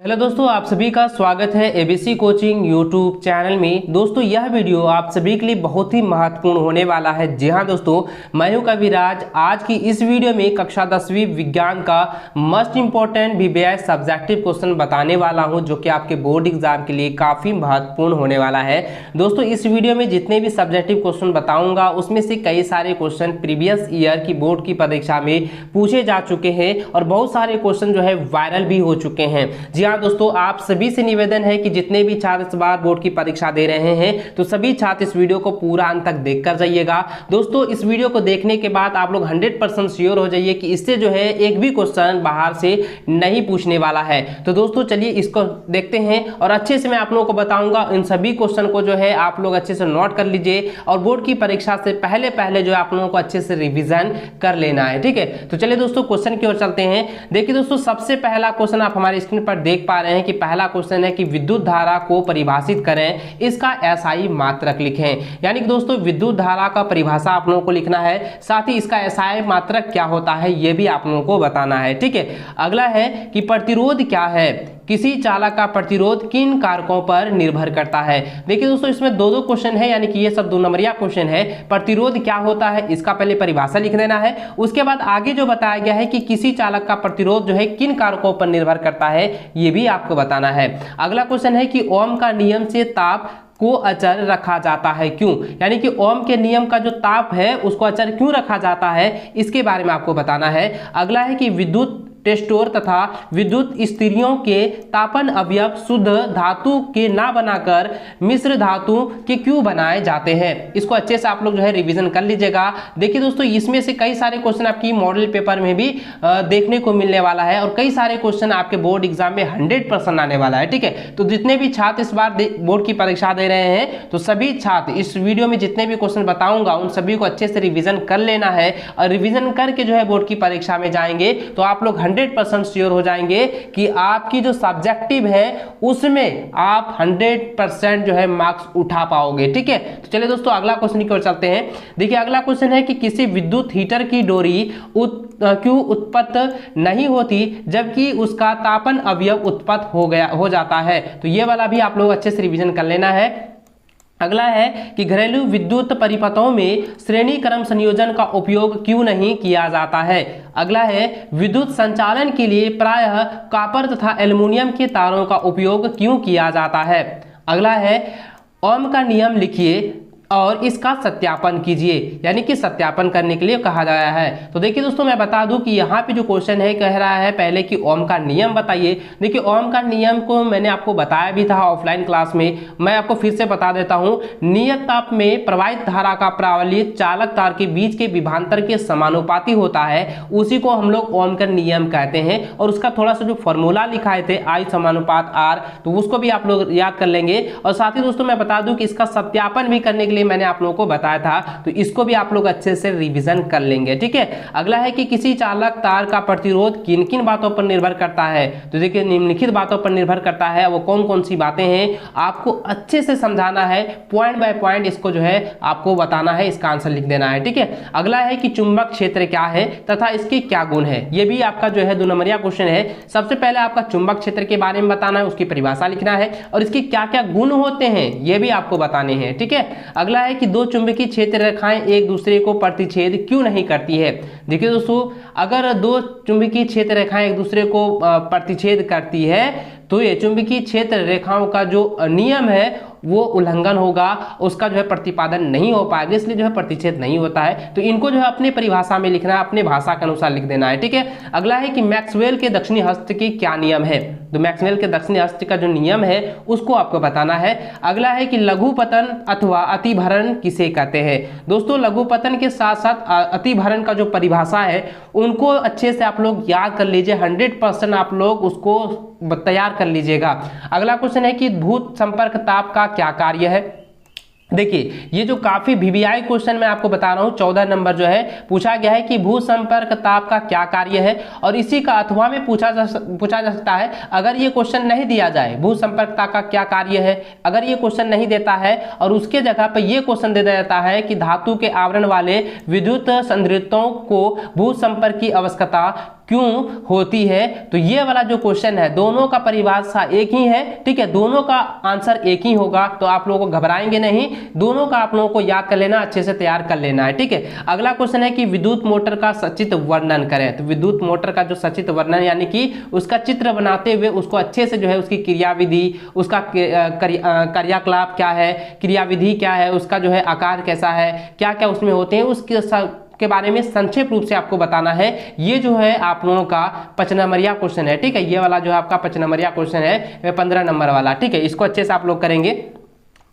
Hello दोस्तों, आप सभी का स्वागत है एबीसी कोचिंग यूट्यूब चैनल में। दोस्तों यह वीडियो आप सभी के लिए बहुत ही महत्वपूर्ण होने वाला है। जी हाँ दोस्तों, मैं हूं कविराज। आज की इस वीडियो में कक्षा 10वीं विज्ञान का most important VVI subjective question बताने वाला हूं, जो कि आपके बोर्ड एग्जाम के लिए काफ़ी महत्वपूर्ण होने वाला है। दोस्तों इस वीडियो में जितने भी सब्जेक्टिव क्वेश्चन बताऊँगा उसमें से कई सारे क्वेश्चन प्रीवियस ईयर की बोर्ड की परीक्षा में पूछे जा चुके हैं और बहुत सारे क्वेश्चन जो है वायरल भी हो चुके हैं। जी हाँ दोस्तों, आप सभी से निवेदन है कि जितने भी छात्र इस बार बोर्ड की परीक्षा दे रहे हैं तो सभी छात्र इस वीडियो को पूरा अंत तक देखकर जाइएगा। दोस्तों इस वीडियो को देखने के बाद आप लोग 100% श्योर हो जाइए कि इससे जो है एक भी क्वेश्चन बाहर से नहीं पूछने वाला है। तो दोस्तों चलिए इसको देखते हैं और अच्छे से मैं आप लोगों को बताऊंगा। इन सभी क्वेश्चन को जो है आप लोग अच्छे से नोट कर लीजिए और बोर्ड की परीक्षा से पहले जो है आप लोगों को अच्छे से रिविजन कर लेना है। ठीक है, तो चलिए दोस्तों क्वेश्चन की ओर चलते हैं। देखिए दोस्तों, सबसे पहला क्वेश्चन आप हमारी स्क्रीन पर देख पा रहे हैं कि पहला क्वेश्चन है कि विद्युत धारा को परिभाषित करें, इसका एसआई मात्रक लिखें। यानी कि दोस्तों विद्युत धारा का परिभाषा आप लोगों को लिखना है, साथ ही इसका एसआई मात्रक क्या होता है यह भी आप लोगों को बताना है। ठीक है, अगला है कि प्रतिरोध क्या है, किसी चालक का प्रतिरोध किन कारकों पर निर्भर करता है। देखिए दोस्तों इसमें दो क्वेश्चन है, यानी कि ये सब 2 नंबरिया क्वेश्चन है। प्रतिरोध क्या होता है इसका पहले परिभाषा लिख देना है, उसके बाद आगे जो बताया गया है कि किसी चालक का प्रतिरोध जो है किन कारकों पर निर्भर करता है ये भी आपको बताना है। अगला क्वेश्चन है कि ओम का नियम से ताप को अचर रखा जाता है क्यों। यानी कि ओम के नियम का जो ताप है उसको अचर क्यों रखा जाता है इसके बारे में आपको बताना है। अगला है कि विद्युत टेस्टोर तथा विद्युत स्थिरियों के तापन अवयव शुद्ध धातु के ना बनाकर मिश्र धातु के क्यों बनाए जाते हैं। इसको अच्छे से आप लोग जो है रिवीजन कर लीजिएगा। देखिए दोस्तों इसमें से कई सारे क्वेश्चन आपकी मॉडल पेपर में भी देखने को मिलने वाला है और कई सारे क्वेश्चन आपके बोर्ड एग्जाम में 100% आने वाला है। ठीक है, तो जितने भी छात्र इस बार बोर्ड की परीक्षा दे रहे हैं तो सभी छात्र इस वीडियो में जितने भी क्वेश्चन बताऊंगा उन सभी को अच्छे से रिवीजन कर लेना है और रिवीजन करके जो है बोर्ड की परीक्षा में जाएंगे तो आप लोग 100% श्योर हो जाएंगे कि आपकी जो सब्जेक्टिव है उसमें आप 100% जो है मार्क्स उठा पाओगे। ठीक है, तो चलिए दोस्तों अगला क्वेश्चन की ओर चलते हैं। देखिए अगला क्वेश्चन है कि किसी विद्युत हीटर की डोरी क्यों उत्पत्त नहीं होती जबकि उसका तापन अवयव उत्पत्त हो जाता है। तो ये वाला भी आप लोग अच्छे से रिवीजन कर लेना है। अगला है कि घरेलू विद्युत परिपथों में श्रेणी क्रम संयोजन का उपयोग क्यों नहीं किया जाता है। अगला है विद्युत संचालन के लिए प्रायः कॉपर तथा एल्युमिनियम के तारों का उपयोग क्यों किया जाता है। अगला है ओम का नियम लिखिए और इसका सत्यापन कीजिए, यानी कि सत्यापन करने के लिए कहा गया है। तो देखिए दोस्तों मैं बता दूं कि यहाँ पे जो क्वेश्चन है कह रहा है पहले कि ओम का नियम बताइए। देखिए ओम का नियम को मैंने आपको बताया भी था ऑफलाइन क्लास में, मैं आपको फिर से बता देता हूँ। नियत ताप में प्रवाहित धारा का प्रावल्य चालक तार के बीच के विभांतर के समानुपाती होता है, उसी को हम लोग ओम का नियम कहते हैं। और उसका थोड़ा सा जो फॉर्मूला लिखाए थे I समानुपात R, तो उसको भी आप लोग याद कर लेंगे। और साथ ही दोस्तों मैं बता दूं कि इसका सत्यापन भी करने के लिए मैंने आप लोगों को बताया था, तो इसको भी आप लोग अच्छे से रिवीजन कर लेंगे। ठीक है, अगला है कि किसी चालक तार का प्रतिरोध किन किन बातों पर निर्भर करता है। तो देखिए निम्नलिखित बातों पर निर्भर करता है, वो कौन कौन सी बातें हैं आपको अच्छे से समझाना है, पॉइंट बाय पॉइंट इसको जो है आपको बताना है, इसका आंसर लिख देना है। ठीक है, अगला है कि चुंबक क्षेत्र क्या है तथा इसके क्या गुण है। ये भी आपका जो है 2 नंबरिया क्वेश्चन है। सबसे पहले आपका चुंबक क्षेत्र के बारे में बताना है, उसकी परिभाषा लिखना है और इसके क्या क्या गुण होते हैं ये भी आपको बताने हैं। ठीक है, अगला है कि 2 चुंबकीय क्षेत्र रेखाएं एक दूसरे को प्रतिच्छेद क्यों नहीं करती है। देखिए दोस्तों अगर 2 चुंबकीय क्षेत्र रेखाएं एक दूसरे को प्रतिच्छेद करती है तो ये चुंबकीय क्षेत्र रेखाओं का जो नियम है वो उल्लंघन होगा, उसका जो है प्रतिपादन नहीं हो पाएगा, इसलिए जो है प्रतिच्छेद नहीं होता है। तो इनको जो है अपनी परिभाषा में लिखना है, अपने भाषा के अनुसार लिख देना है। ठीक है, अगला है कि मैक्सवेल के दक्षिणी हस्त के क्या नियम है। तो मैक्सवेल के दक्षिणी हस्त का जो नियम है उसको आपको बताना है। अगला है कि लघुपतन अथवा अतिभरण किसे कहते हैं। दोस्तों लघुपतन के साथ साथ अतिभरण का जो परिभाषा है उनको अच्छे से आप लोग याद कर लीजिए, 100% आप लोग उसको तैयार कर लीजिएगा। अगला क्वेश्चन है कि भूत संपर्क ताप का क्या कार्य है। देखिए ये जो काफी वीवीआई क्वेश्चन मैं आपको बता रहा हूँ 14 नंबर जो है पूछा गया है कि भू संपर्क ताप का क्या कार्य है और इसी का अथवा में पूछा जा सकता है। अगर ये क्वेश्चन नहीं दिया जाए भू संपर्क ताप का क्या कार्य है, अगर ये क्वेश्चन नहीं देता है और उसके जगह पर ये क्वेश्चन दे दिया जाता है कि धातु के आवरण वाले विद्युत संधारित्रों को भू संपर्क की आवश्यकता क्यों होती है। तो ये वाला जो क्वेश्चन है दोनों का परिभाषा एक ही है, ठीक है, दोनों का आंसर एक ही होगा, तो आप लोगों को घबराएंगे नहीं, दोनों का आप लोगों को याद कर लेना, अच्छे से तैयार कर लेना है, ठीक है। अगला क्वेश्चन है कि विद्युत मोटर का सचित्र वर्णन करें। तो विद्युत मोटर का जो सचित्र वर्णन यानी कि उसका चित्र बनाते हुए उसको अच्छे से जो है उसकी क्रियाविधि, उसका क्रियाकलाप क्या है, क्रियाविधि क्या है, उसका जो है आकार कैसा है, क्या क्या उसमें होते हैं, उसके के बारे में संक्षेप रूप से आपको बताना है। ये जो है आप लोगों का 5 नंबरिया क्वेश्चन है, ठीक है, ये वाला जो है आपका 5 नंबरिया क्वेश्चन है 15 नंबर वाला, ठीक है, इसको अच्छे से आप लोग करेंगे।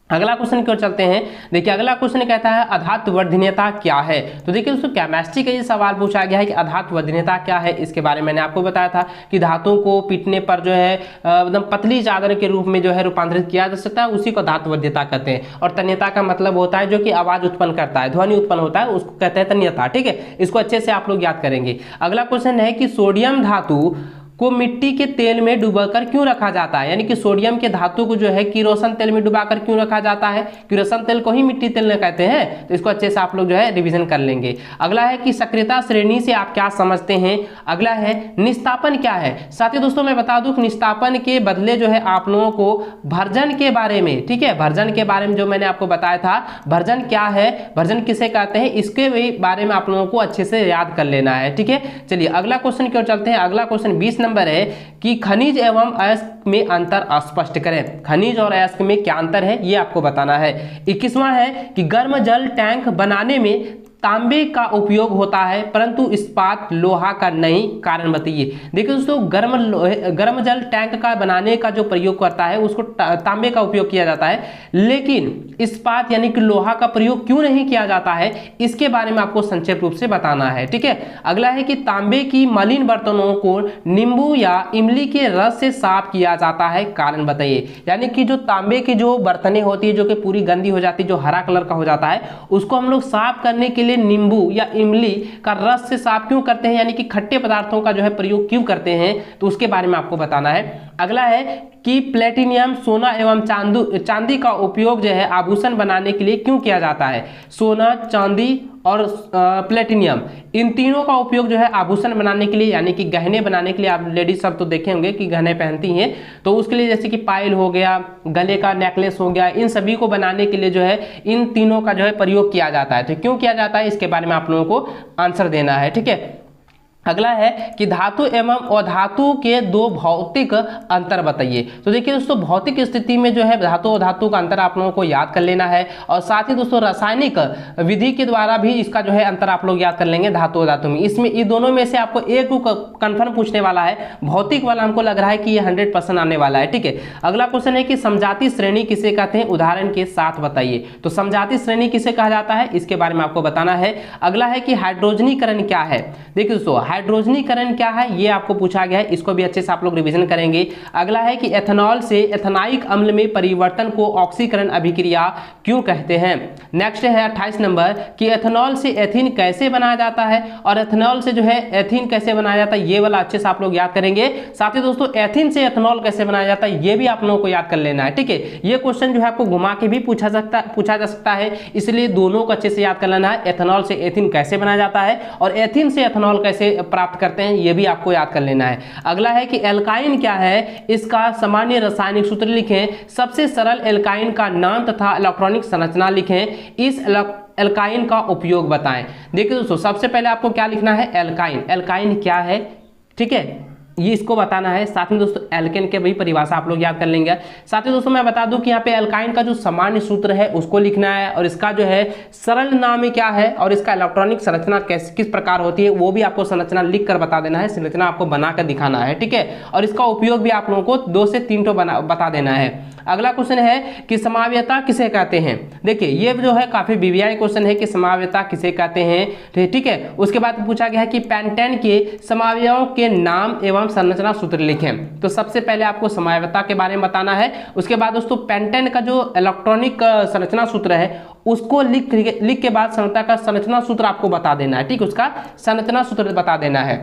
अगला क्वेश्चन की ओर चलते हैं। देखिए अगला क्वेश्चन कहता है अधातु वर्धनीयता क्या है। तो देखिए दोस्तों केमिस्ट्री का ये सवाल पूछा गया है कि अधातु वर्धनीयता क्या है। इसके बारे में मैंने आपको बताया था कि धातुओं को पीटने पर जो है एकदम पतली चादर के रूप में जो है रूपांतरित किया जा सकता है, उसी को धातु वर्धनीयता कहते हैं। और तन्यता का मतलब होता है जो कि आवाज उत्पन्न करता है, ध्वनि उत्पन्न होता है, उसको कहते हैं तन्यता, ठीक है, इसको अच्छे से आप लोग याद करेंगे। अगला क्वेश्चन है कि सोडियम धातु को मिट्टी के तेल में डुबाकर क्यों रखा जाता है, यानी कि सोडियम के धातु को जो है किरोसन तेल में डुबाकर क्यों रखा जाता है। किरोसन तेल को ही मिट्टी तेल कहते हैं, तो इसको अच्छे से आप लोग जो है रिवीजन कर लेंगे। अगला है कि सक्रियता श्रेणी से आप क्या समझते हैं। अगला है निस्तापन क्या है। साथ ही दोस्तों मैं बता दूं निस्तापन के बदले जो है आप लोगों को भर्जन के बारे में, ठीक है, भर्जन के बारे में जो मैंने आपको बताया था, भर्जन क्या है, भर्जन किसे कहते हैं, इसके बारे में आप लोगों को अच्छे से याद कर लेना है, ठीक है। चलिए अगला क्वेश्चन की ओर चलते हैं। अगला क्वेश्चन 20 नंबर है कि खनिज एवं अयस्क में अंतर स्पष्ट करें। खनिज और अयस्क में क्या अंतर है ये आपको बताना है। 21वां है कि गर्म जल टैंक बनाने में तांबे का उपयोग होता है परंतु इस्पात लोहा का नहीं, कारण बताइए। देखिए दोस्तों गर्म जल टैंक का बनाने का जो प्रयोग करता है उसको तांबे का उपयोग किया जाता है, लेकिन इस्पात यानी कि लोहा का प्रयोग क्यों नहीं किया जाता है, इसके बारे में आपको संक्षेप रूप से बताना है, ठीक है। अगला है कि तांबे की मलिन बर्तनों को नींबू या इमली के रस से साफ किया जाता है, कारण बताइए। यानी कि जो तांबे की जो बर्तनें होती है जो कि पूरी गंदी हो जाती है, जो हरा कलर का हो जाता है, उसको हम लोग साफ करने के लिए नींबू या इमली का रस से साफ क्यों करते हैं, यानी कि खट्टे पदार्थों का जो है प्रयोग क्यों करते हैं, तो उसके बारे में आपको बताना है। अगला है कि प्लेटिनियम सोना एवं चांदी का उपयोग जो है आभूषण बनाने के लिए क्यों किया जाता है। सोना, चांदी और प्लेटिनियम, इन तीनों का उपयोग जो है आभूषण बनाने के लिए यानी कि गहने बनाने के लिए, आप लेडीज सब तो देखे होंगे कि गहने पहनती हैं, तो उसके लिए जैसे कि पायल हो गया, गले का नेकलेस हो गया, इन सभी को बनाने के लिए जो है इन तीनों का जो है प्रयोग किया जाता है। तो क्यों किया जाता है इसके बारे में आप लोगों को आंसर देना है, ठीक है। अगला है कि धातु एवं अधातु के दो भौतिक अंतर बताइए। तो देखिए दोस्तों भौतिक स्थिति में जो है धातु और धातु का अंतर आप लोगों को याद कर लेना है, और साथ ही दोस्तों रासायनिक विधि के द्वारा भी इसका जो है अंतर आप लोग याद कर लेंगे धातु और धातु में। इसमें इन दोनों में से आपको एक को कंफर्म पूछने वाला है, भौतिक वाला हमको लग रहा है कि ये 100% आने वाला है, ठीक है। अगला क्वेश्चन है कि समजाति श्रेणी किसे कहते हैं, उदाहरण के साथ बताइए। तो समजाति श्रेणी किसे कहा जाता है इसके बारे में आपको बताना है। अगला है कि हाइड्रोजनीकरण क्या है। देखिए दोस्तों हाइड्रोजनीकरण क्या है ये आपको पूछा गया है, इसको भी अच्छे से आप लोग रिवीजन करेंगे। अगला है कि एथेनॉल से एथेनाइक अम्ल में परिवर्तन को ऑक्सीकरण अभिक्रिया क्यों कहते हैं। नेक्स्ट है 28 नंबर कि एथेनॉल से एथीन कैसे बनाया जाता है, और एथेनॉल से जो है एथीन कैसे बनाया जाता है ये वाला अच्छे से आप लोग याद करेंगे। साथ ही दोस्तों एथीन से एथेनॉल कैसे बनाया जाता है ये भी आप लोगों को याद कर लेना है, ठीक है। ये क्वेश्चन जो है आपको घुमा के भी पूछा जा सकता है, इसलिए दोनों को अच्छे से याद कर लेना है। एथेनॉल से एथीन कैसे बनाया जाता है और एथीन से एथेनॉल कैसे प्राप्त करते हैं ये भी आपको याद कर लेना है। अगला है कि एल्काइन क्या है, इसका सामान्य रासायनिक सूत्र लिखें, सबसे सरल एल्काइन का नाम तथा इलेक्ट्रॉनिक संरचना लिखें, इस एल्काइन का उपयोग बताएं। देखिए दोस्तों सबसे पहले आपको क्या लिखना है, एल्काइन। एल्काइन क्या है, ठीक है, ये इसको बताना है। साथ में दोस्तों एल्केन के भी परिभाषा आप लोग याद कर लेंगे। साथ ही दोस्तों मैं बता दूं कि यहाँ पे एल्काइन का जो सामान्य सूत्र है उसको लिखना है, और इसका जो है सरल नाम क्या है और इसका इलेक्ट्रॉनिक संरचना किस प्रकार होती है वो भी आपको संरचना लिख कर बता देना है, संरचना आपको बनाकर दिखाना है, ठीक है। और इसका उपयोग भी आप लोगों को 2 से 3 बता देना है। अगला क्वेश्चन है कि समाव्यता किसे कहते हैं। देखिए ये जो है काफी बीवीआई क्वेश्चन है कि समाव्यता किसे कहते हैं, ठीक है। उसके बाद पूछा गया है कि पेंटेन के समावयवों के नाम एवं संरचना सूत्र लिखें। तो सबसे पहले आपको समाव्यता के बारे में बताना है, उसके बाद दोस्तों पेंटेन का जो इलेक्ट्रॉनिक संरचना सूत्र है उसको लिख के बाद संरचना का संरचना सूत्र आपको बता देना है, ठीक है, उसका संरचना सूत्र बता देना है।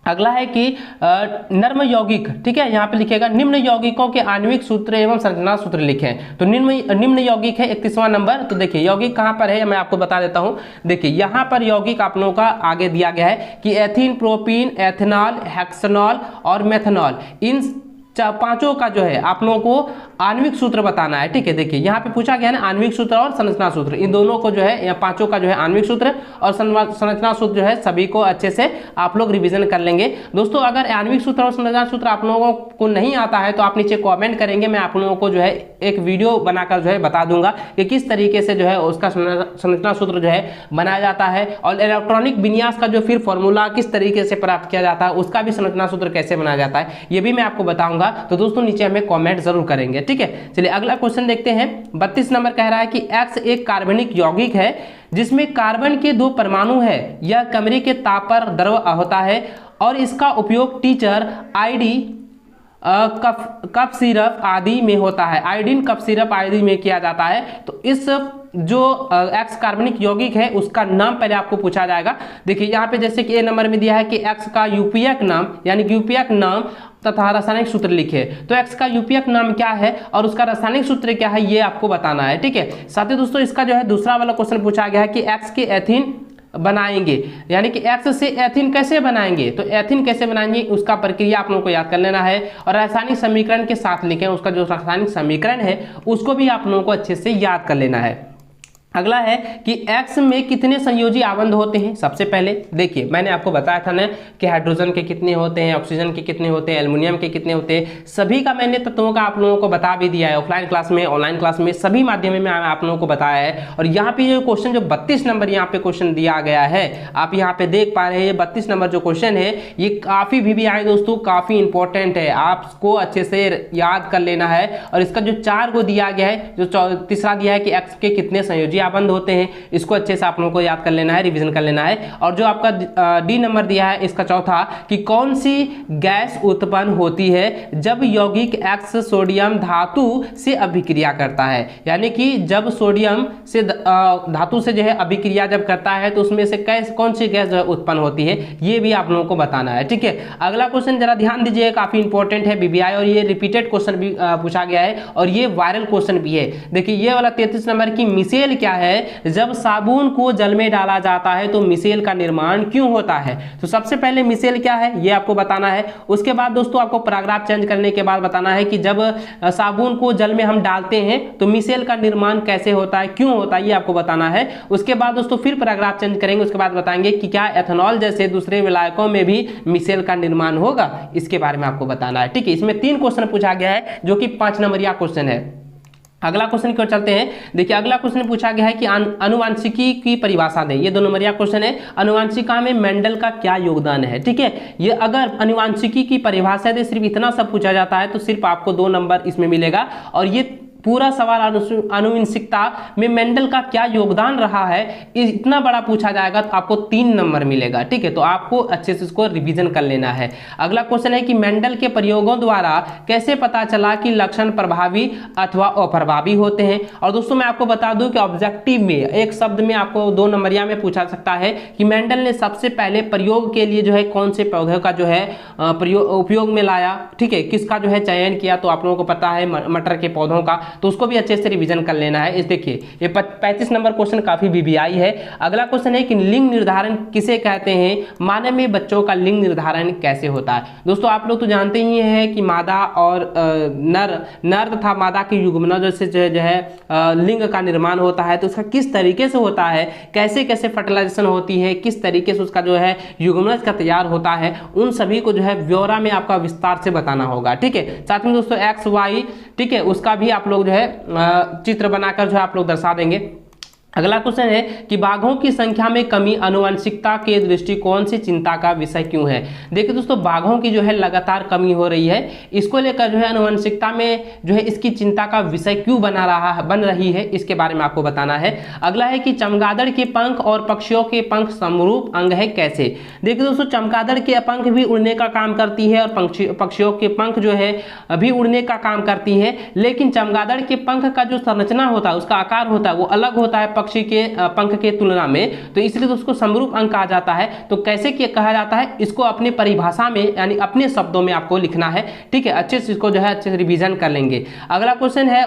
अगला है कि नर्म यौगिक, ठीक है, यहाँ पे लिखेगा निम्न यौगिकों के आणविक सूत्र एवं संरचना सूत्र लिखें। तो निम्न यौगिक है 31वां नंबर। तो देखिए यौगिक कहाँ पर है मैं आपको बता देता हूँ। देखिए यहाँ पर यौगिक आप लोगों का आगे दिया गया है कि एथीन, प्रोपीन, एथेनॉल, हेक्सेनॉल और मेथनॉल, इन पांचों का जो है आप लोगों को आणविक सूत्र बताना है। ठीक है, देखिए यहाँ पे पूछा गया है ना आणविक सूत्र और संरचना सूत्र, इन दोनों को जो है या पांचों का जो है आणविक सूत्र और संरचना सूत्र जो है सभी को अच्छे से आप लोग रिवीजन कर लेंगे। दोस्तों अगर आणविक सूत्र और संरचना सूत्र आप लोगों को नहीं आता है तो आप नीचे कॉमेंट करेंगे, मैं आप लोगों को जो है एक वीडियो बनाकर जो है बता दूंगा कि किस तरीके से जो है उसका संरचना सूत्र जो है बनाया जाता है और इलेक्ट्रॉनिक विन्यास का जो फिर फॉर्मूला किस तरीके से प्राप्त किया जाता है उसका भी संरचना सूत्र कैसे बनाया जाता है ये भी मैं आपको बताऊंगा। तो दोस्तों नीचे हमें कमेंट जरूर करेंगे। ठीक है, चलिए अगला क्वेश्चन देखते हैं। 32 नंबर कह रहा है कि X एक कार्बनिक यौगिक है जिसमें कार्बन के 2 परमाणु है, यह कमरे के ताप पर द्रव होता है और इसका उपयोग टीचर आईडी कफ सिरप आदि में होता है, आयोडीन कफ सिरप आदि में किया जाता है। तो इस जो एक्स कार्बनिक यौगिक है उसका नाम पहले आपको पूछा जाएगा। देखिए यहाँ पे जैसे कि ए नंबर में दिया है कि एक्स का यूपीएक नाम यानी कि यूपीएक नाम तथा रासायनिक सूत्र लिखे। तो एक्स का यूपीएक नाम क्या है और उसका रासायनिक सूत्र क्या है ये आपको बताना है। ठीक है, साथ ही दोस्तों इसका जो है दूसरा वाला क्वेश्चन पूछा गया है कि एक्स के एथीन बनाएंगे यानी कि एक्स से एथीन कैसे बनाएंगे। तो एथीन कैसे बनाएंगे उसका प्रक्रिया आप लोगों को याद कर लेना है और रासायनिक समीकरण के साथ लिखें, उसका जो रासायनिक समीकरण है उसको भी आप लोगों को अच्छे से याद कर लेना है। अगला है कि X में कितने संयोजी आबंध होते हैं। सबसे पहले देखिए मैंने आपको बताया था ना कि हाइड्रोजन के कितने होते हैं, ऑक्सीजन के कितने होते हैं, एल्युमिनियम के कितने होते हैं, सभी का मैंने तत्वों का आप लोगों को बता भी दिया है ऑफलाइन क्लास में, ऑनलाइन क्लास में, सभी माध्यम में आप लोगों को बताया है। और यहाँ पे जो क्वेश्चन जो 32 नंबर यहाँ पे क्वेश्चन दिया गया है आप यहाँ पे देख पा रहे हैं, ये 32 नंबर जो क्वेश्चन है ये काफी VVI दोस्तों काफी इंपॉर्टेंट है, आपको अच्छे से याद कर लेना है। और इसका जो 4 को दिया गया है, जो तीसरा दिया है कि X के कितने संयोजी आबंध होते हैं, इसको अच्छे से आप लोगों को याद कर लेना है, रिवीजन कर लेना है। और जो आपका डी नंबर दिया है इसका चौथा कि कौन सी गैस उत्पन्न होती है जब यौगिक X सोडियम धातु से अभिक्रिया करता है, यानी कि जब सोडियम से धातु से जो है अभिक्रिया जब करता है तो उसमें से कौन सी गैस जो है उत्पन्न होती है ये भी आप लोगों को बताना है। ठीक है, अगला क्वेश्चन जरा ध्यान दीजिए, काफी इंपॉर्टेंट है VVI और ये रिपीटेड क्वेश्चन भी पूछा गया है और ये वायरल क्वेश्चन भी है। देखिए ये वाला 33 नंबर की मिसेल क्या है, जब साबुन को जल में डाला जाता है तो मिसेल का निर्माण क्यों होता है। तो सबसे पहले मिसेल क्या है ये आपको बताना है। उसके बाद दोस्तों आपको पैराग्राफ चेंज करने के बाद बताना है कि जब साबुन को जल में हम डालते हैं तो मिसेल का निर्माण कैसे होता है, क्यों होता है, ये आपको बताना है। उसके बाद दोस्तों फिर पैराग्राफ चेंज करेंगे, उसके बाद बताएंगे कि क्या एथेनॉल जैसे दूसरे विलायकों में भी मिसेल का निर्माण होगा, इसके बारे में आपको बताना है। ठीक है, इसमें 3 क्वेश्चन पूछा गया है जो कि 5 नंबरिया क्वेश्चन है। अगला क्वेश्चन की ओर चलते हैं। देखिए अगला क्वेश्चन पूछा गया है कि आनुवांशिकी की परिभाषा दें, ये 2 नंबरिया क्वेश्चन है। आनुवांशिका में मेंडल का क्या योगदान है। ठीक है, ये अगर आनुवांशिकी की परिभाषा दे सिर्फ इतना सब पूछा जाता है तो सिर्फ आपको 2 नंबर इसमें मिलेगा। और ये पूरा सवाल आनुवंशिकता में मेंडल का क्या योगदान रहा है इतना बड़ा पूछा जाएगा तो आपको 3 नंबर मिलेगा। ठीक है, तो आपको अच्छे से इसको रिवीजन कर लेना है। अगला क्वेश्चन है कि मेंडल के प्रयोगों द्वारा कैसे पता चला कि लक्षण प्रभावी अथवा अप्रभावी होते हैं। और दोस्तों मैं आपको बता दूं कि ऑब्जेक्टिव में एक शब्द में आपको 2 नंबरिया में पूछा सकता है कि मेंडल ने सबसे पहले प्रयोग के लिए जो है कौन से पौधे का जो है उपयोग में लाया। ठीक है, किसका जो है चयन किया, तो आप लोगों को पता है मटर के पौधों का, तो उसको भी अच्छे से रिवीजन कर लेना है। इस देखिए ये 35 नंबर क्वेश्चन काफी VVI है। अगला क्वेश्चन है कि लिंग निर्धारण किसे कहते हैं, मानव में बच्चों का लिंग निर्धारण कैसे होता है। दोस्तों आप लोग तो जानते ही हैं कि मादा और नर तथा मादा के युग्मनज से जो है लिंग का निर्माण होता है, तो उसका किस तरीके से होता है, कैसे कैसे फर्टिलाइजेशन होती है, किस तरीके से उसका जो है युग्मनज का तैयार होता है, उन सभी को जो है ब्यौरा में आपका विस्तार से बताना होगा। ठीक है, साथ में दोस्तों XY, ठीक है, उसका भी आप लोग जो है चित्र बनाकर जो है आप लोग दर्शा देंगे। अगला क्वेश्चन है कि बाघों की संख्या में कमी आनुवंशिकता के दृष्टिकोण से चिंता का विषय क्यों है। देखिए दोस्तों बाघों की जो है लगातार कमी हो रही है, इसको लेकर जो है आनुवंशिकता में जो है इसकी चिंता का विषय क्यों बन रही है, इसके बारे में आपको बताना है। अगला है कि चमगादड़ के पंख और पक्षियों के पंख समरूप अंग है कैसे। देखिए दोस्तों चमगादड़ के पंख भी उड़ने का काम करती है और पक्षियों के पंख जो है भी उड़ने का काम करती है, लेकिन चमगादड़ के पंख का जो संरचना होता है, उसका आकार होता है वो अलग होता है पक्षी के पंख के तुलना में, तो इसलिए तो उसको समरूप अंक कहा जाता है। तो कैसे कहा जाता है, इसको अपनी परिभाषा में यानी अपने शब्दों में आपको लिखना है, ठीक है। अच्छे से इसको जो है अच्छे से रिवीजन कर लेंगे। अगला क्वेश्चन है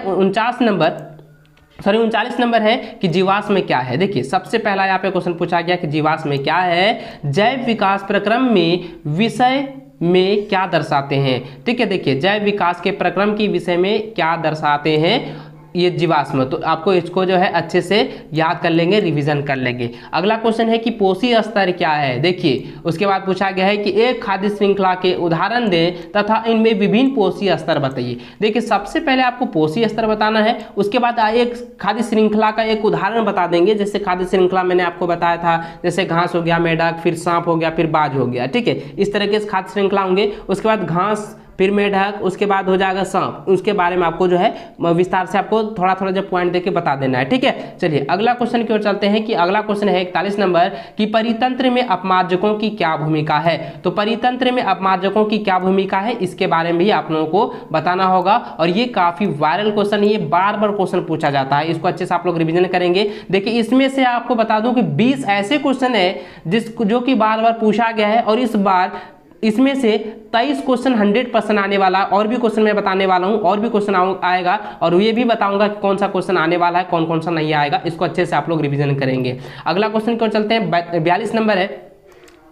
39 नंबर है कि जीवाश्म में क्या है। देखिए सबसे पहला यहाँ पे क्वेश्चन पूछा गया कि जीवाश्म में क्या है, जैव विकास प्रक्रम में विषय में क्या दर्शाते हैं, ठीक है। देखिए जैव विकास के प्रक्रम की विषय में क्या दर्शाते हैं ये जीवाश्म, तो आपको इसको जो है अच्छे से याद कर लेंगे, रिवीजन कर लेंगे। अगला क्वेश्चन है कि पोषी स्तर क्या है। देखिए उसके बाद पूछा गया है कि एक खाद्य श्रृंखला के उदाहरण दें तथा इनमें विभिन्न पोषी स्तर बताइए। देखिए सबसे पहले आपको पोषी स्तर बताना है, उसके बाद एक खाद्य श्रृंखला का एक उदाहरण बता देंगे। जैसे खाद्य श्रृंखला मैंने आपको बताया था, जैसे घास हो गया, मेढक, फिर सांप हो गया, फिर बाज हो गया, ठीक है। इस तरह के खाद्य श्रृंखला होंगे। उसके बाद घास, फिर मेढक, उसके बाद हो जाएगा सांप। उसके बारे में आपको जो है विस्तार से आपको थोड़ा थोड़ा जो पॉइंट देके बता देना है, ठीक है। चलिए अगला क्वेश्चन की ओर चलते हैं कि अगला क्वेश्चन है 41 नंबर कि परितंत्र में अपमार्जकों की क्या भूमिका है। तो परितंत्र में अपमार्जकों की क्या भूमिका है, इसके बारे में भी आप लोगों को बताना होगा। और ये काफी वायरल क्वेश्चन, ये बार बार क्वेश्चन पूछा जाता है, इसको अच्छे से आप लोग रिविजन करेंगे। देखिए इसमें से आपको बता दूं कि 20 ऐसे क्वेश्चन है जो कि बार बार पूछा गया है, और इस बार इसमें से 23 क्वेश्चन 100% आने वाला। और भी क्वेश्चन मैं बताने वाला हूं, और भी क्वेश्चन आएगा, और ये भी बताऊंगा कि कौन सा क्वेश्चन आने वाला है, कौन कौन सा नहीं आएगा। इसको अच्छे से आप लोग रिवीजन करेंगे। अगला क्वेश्चन की ओर चलते हैं, 42 नंबर है।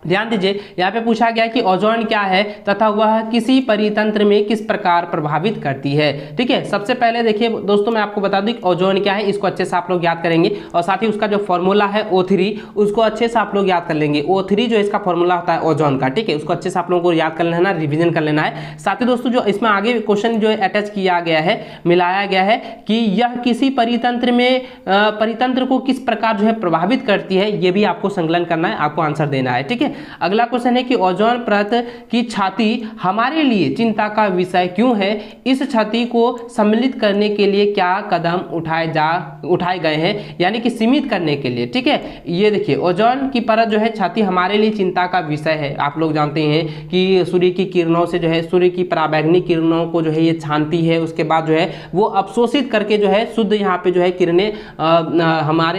ध्यान दीजिए यहाँ पे पूछा गया कि ओजोन क्या है तथा वह किसी परितंत्र में किस प्रकार प्रभावित करती है, ठीक है। सबसे पहले देखिए दोस्तों मैं आपको बता दूं कि ओजोन क्या है, इसको अच्छे से आप लोग याद करेंगे। और साथ ही उसका जो फॉर्मूला है O3, उसको अच्छे से आप लोग याद कर लेंगे। O3 जो इसका फॉर्मूला होता है ओजोन का, ठीक है, उसको अच्छे से आप लोगों को याद कर लेना, रिविजन कर लेना है। साथ ही दोस्तों जो इसमें आगे क्वेश्चन जो अटैच किया गया है, मिलाया गया है कि यह किसी परितंत्र में परितंत्र को किस प्रकार जो है प्रभावित करती है, ये भी आपको संकलन करना है, आपको आंसर देना है, ठीक है। अगला क्वेश्चन है कि ओजोन परत की क्षति हमारे लिए चिंता का विषय क्यों है, इस क्षति को सम्मिलित करने के लिए क्या कदम उठाए गए हैं, यानी कि सीमित करने के लिए, ठीक है। ये देखिए ओजोन की परत जो है क्षति हमारे लिए चिंता का विषय है। आप लोग जानते हैं कि सूर्य की किरणों से जो है, सूर्य की पराबैंगनी किरणों को जो है ये छानती है, उसके बाद जो है वो अवशोषित करके जो है शुद्ध यहाँ पे जो है किरणें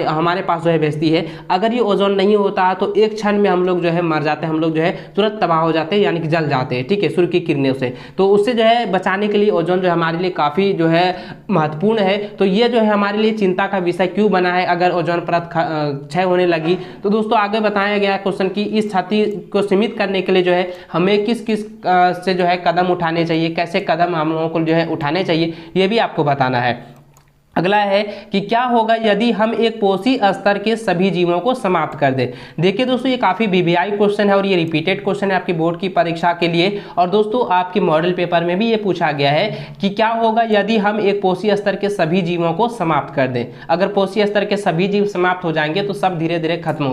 हमारे पास जो है भेजती है। अगर ये ओजोन नहीं होता तो एक क्षण में हम लोग जो है मर जाते हैं, हम लोग जो है तुरंत तबाह हो जाते हैं, यानी कि जल जाते हैं, ठीक है, सूर्य की किरणों से। तो उससे जो है बचाने के लिए ओजोन जो है हमारे लिए काफी जो है महत्वपूर्ण है। तो ये जो है हमारे लिए चिंता का विषय क्यों बना है अगर ओजोन परत क्षय होने लगी। तो दोस्तों आगे बताया गया क्वेश्चन की इस क्षति को सीमित करने के लिए जो है हमें किस किस से जो है कदम उठाने चाहिए, कैसे कदम हम लोगों को जो है उठाने चाहिए, ये भी आपको बताना है। अगला है कि क्या होगा यदि हम एक पोषी स्तर के सभी जीवों को समाप्त कर दें। देखिए दोस्तों ये काफी बीबीआई क्वेश्चन है और ये रिपीटेड क्वेश्चन है आपकी बोर्ड की परीक्षा के लिए। और दोस्तों आपके मॉडल पेपर में भी ये पूछा गया है कि क्या होगा यदि हम एक पोषी स्तर के सभी जीवों को समाप्त कर दें। अगर पोषी स्तर के सभी जीव समाप्त हो जाएंगे तो सब धीरे धीरे खत्म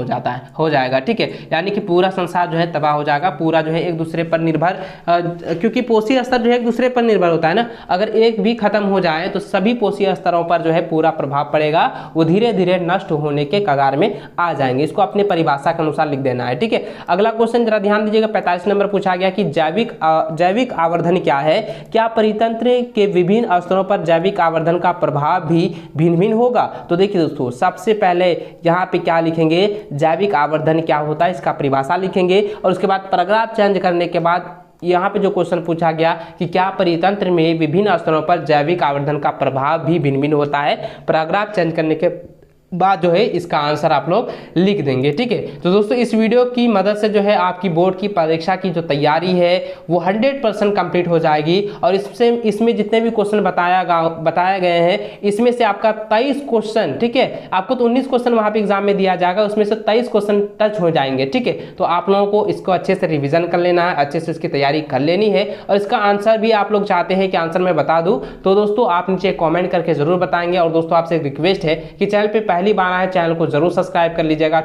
हो जाएगा, ठीक है, यानी कि पूरा संसार जो है तबाह हो जाएगा, पूरा जो है एक दूसरे पर निर्भर, क्योंकि पोषी स्तर जो है एक दूसरे पर निर्भर होता है ना। अगर एक भी खत्म हो जाए तो सभी पोषी स्तरों पर जो है पूरा प्रभाव पड़ेगा, वो धीरे धीरे नष्ट होने के कगार में आ जाएंगे। इसको अपने परिभाषा के अनुसार लिख देना है, ठीक है। अगला क्वेश्चन जरा ध्यान दीजिएगा, 45 नंबर पूछा गया कि जैविक आवर्धन क्या है, क्या परितंत्र के विभिन्न स्तरों पर जैविक आवर्धन का प्रभाव भी भिन्न भिन्न होगा। तो देखिए दोस्तों सबसे पहले यहाँ पे क्या लिखेंगे, जैविक आवर्धन क्या होता है इसका परिभाषा लिखेंगे, और उसके बाद पैराग्राफ चेंज करने के बाद यहाँ पे जो क्वेश्चन पूछा गया कि क्या परितंत्र में विभिन्न स्तरों पर जैविक आवर्धन का प्रभाव भी भिन्न भिन्न होता है, पैराग्राफ चेंज करने के बाद जो है इसका आंसर आप लोग लिख देंगे, ठीक है। तो दोस्तों इस वीडियो की मदद से जो है आपकी बोर्ड की परीक्षा की जो तैयारी है वो 100% कंप्लीट हो जाएगी। और इसमें जितने भी क्वेश्चन बताए गए हैं इसमें से आपका 23 क्वेश्चन, ठीक है, आपको तो 19 क्वेश्चन वहाँ पे एग्जाम में दिया जाएगा, उसमें से 23 क्वेश्चन टच हो जाएंगे, ठीक है। तो आप लोगों को इसको अच्छे से रिविजन कर लेना है, अच्छे से इसकी तैयारी कर लेनी है। और इसका आंसर भी आप लोग चाहते हैं कि आंसर मैं बता दूँ तो दोस्तों आप नीचे कॉमेंट करके जरूर बताएंगे। और दोस्तों आपसे एक रिक्वेस्ट है कि चैनल पर पहली बार आए चैनल को जरूर सब्सक्राइब कर लीजिएगा।